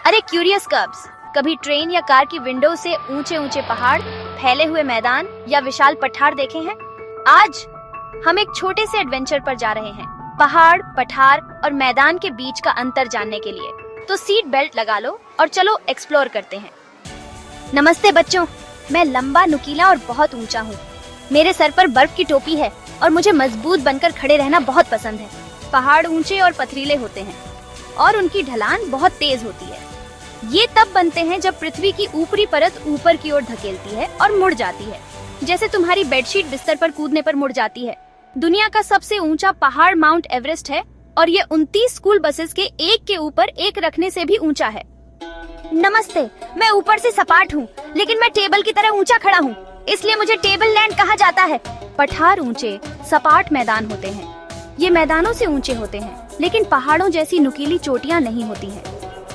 अरे क्यूरियस कब्स, कभी ट्रेन या कार की विंडो से ऊंचे ऊंचे पहाड़, फैले हुए मैदान या विशाल पठार देखे हैं? आज हम एक छोटे से एडवेंचर पर जा रहे हैं, पहाड़, पठार और मैदान के बीच का अंतर जानने के लिए। तो सीट बेल्ट लगा लो और चलो एक्सप्लोर करते हैं। नमस्ते बच्चों, मैं लंबा, नुकीला और बहुत ऊंचा हूँ। मेरे सर पर बर्फ की टोपी है और मुझे मजबूत बनकर खड़े रहना बहुत पसंद है। पहाड़ ऊंचे और पथरीले होते हैं और उनकी ढलान बहुत तेज होती है। ये तब बनते हैं जब पृथ्वी की ऊपरी परत ऊपर की ओर धकेलती है और मुड़ जाती है, जैसे तुम्हारी बेडशीट बिस्तर पर कूदने पर मुड़ जाती है। दुनिया का सबसे ऊंचा पहाड़ माउंट एवरेस्ट है और ये 29 स्कूल बसेस के एक के ऊपर एक रखने से भी ऊंचा है। नमस्ते, मैं ऊपर से सपाट हूँ, लेकिन मैं टेबल की तरह ऊंचा खड़ा हूँ, इसलिए मुझे टेबल लैंड कहा जाता है। पठार ऊंचे, सपाट मैदान होते हैं। ये मैदानों से ऊंचे होते हैं, लेकिन पहाड़ों जैसी नुकीली चोटियां नहीं होती हैं।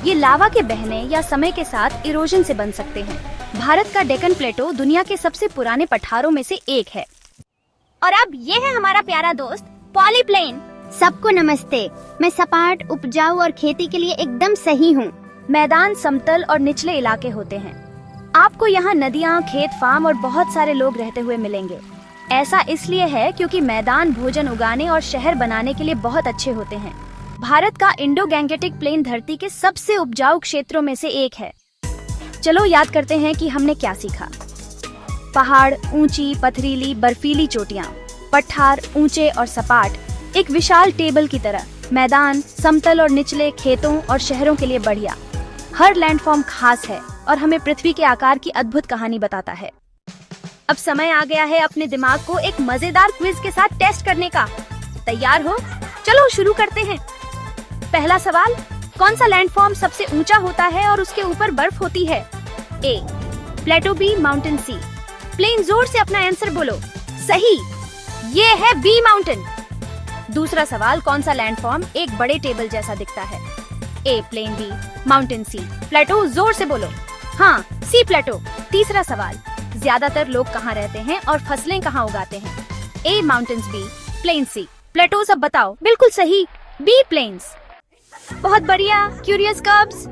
ये लावा के बहने या समय के साथ इरोजन से बन सकते हैं। भारत का डेक्कन प्लेटो दुनिया के सबसे पुराने पठारों में से एक है। और अब ये है हमारा प्यारा दोस्त पॉलीप्लेन। सबको नमस्ते, मैं सपाट, उपजाऊ और खेती के लिए एकदम सही हूँ। मैदान समतल और निचले इलाके होते हैं। आपको यहाँ नदियाँ, खेत, फार्म और बहुत सारे लोग रहते हुए मिलेंगे। ऐसा इसलिए है क्योंकि मैदान भोजन उगाने और शहर बनाने के लिए बहुत अच्छे होते हैं। भारत का इंडो गैंगेटिक प्लेन धरती के सबसे उपजाऊ क्षेत्रों में से एक है। चलो याद करते हैं कि हमने क्या सीखा। पहाड़ ऊंची, पथरीली, बर्फीली चोटियां, पठार ऊंचे और सपाट, एक विशाल टेबल की तरह। मैदान समतल और निचले, खेतों और शहरों के लिए बढ़िया। हर लैंडफॉर्म खास है और हमें पृथ्वी के आकार की अद्भुत कहानी बताता है। अब समय आ गया है अपने दिमाग को एक मजेदार क्विज के साथ टेस्ट करने का। तैयार हो? चलो शुरू करते हैं। पहला सवाल, कौन सा लैंडफॉर्म सबसे ऊंचा होता है और उसके ऊपर बर्फ होती है? ए प्लेटो, बी माउंटेन, सी प्लेन। जोर से अपना आंसर बोलो। सही, ये है बी माउंटेन। दूसरा सवाल, कौन सा लैंडफॉर्म एक बड़े टेबल जैसा दिखता है? ए प्लेन, बी माउंटेन, सी प्लेटो। जोर से बोलो। हाँ, सी प्लेटो। तीसरा सवाल, ज्यादातर लोग कहाँ रहते हैं और फसलें कहाँ उगाते हैं? ए mountains, be plain, C Plato's. अब बताओ। बिल्कुल सही, बी प्लेन्स। बहुत बढ़िया क्यूरियस कब्स,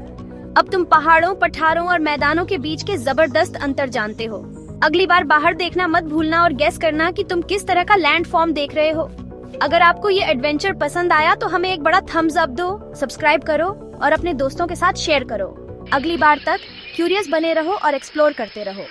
अब तुम पहाड़ों, पठारों और मैदानों के बीच के जबरदस्त अंतर जानते हो। अगली बार बाहर देखना मत भूलना और गेस करना कि तुम किस तरह का लैंड फॉर्म देख रहे हो। अगर आपको ये एडवेंचर पसंद आया तो हमें एक बड़ा थम्स अप दो, सब्सक्राइब करो और अपने दोस्तों के साथ शेयर करो। अगली बार तक क्यूरियस बने रहो और एक्सप्लोर करते रहो।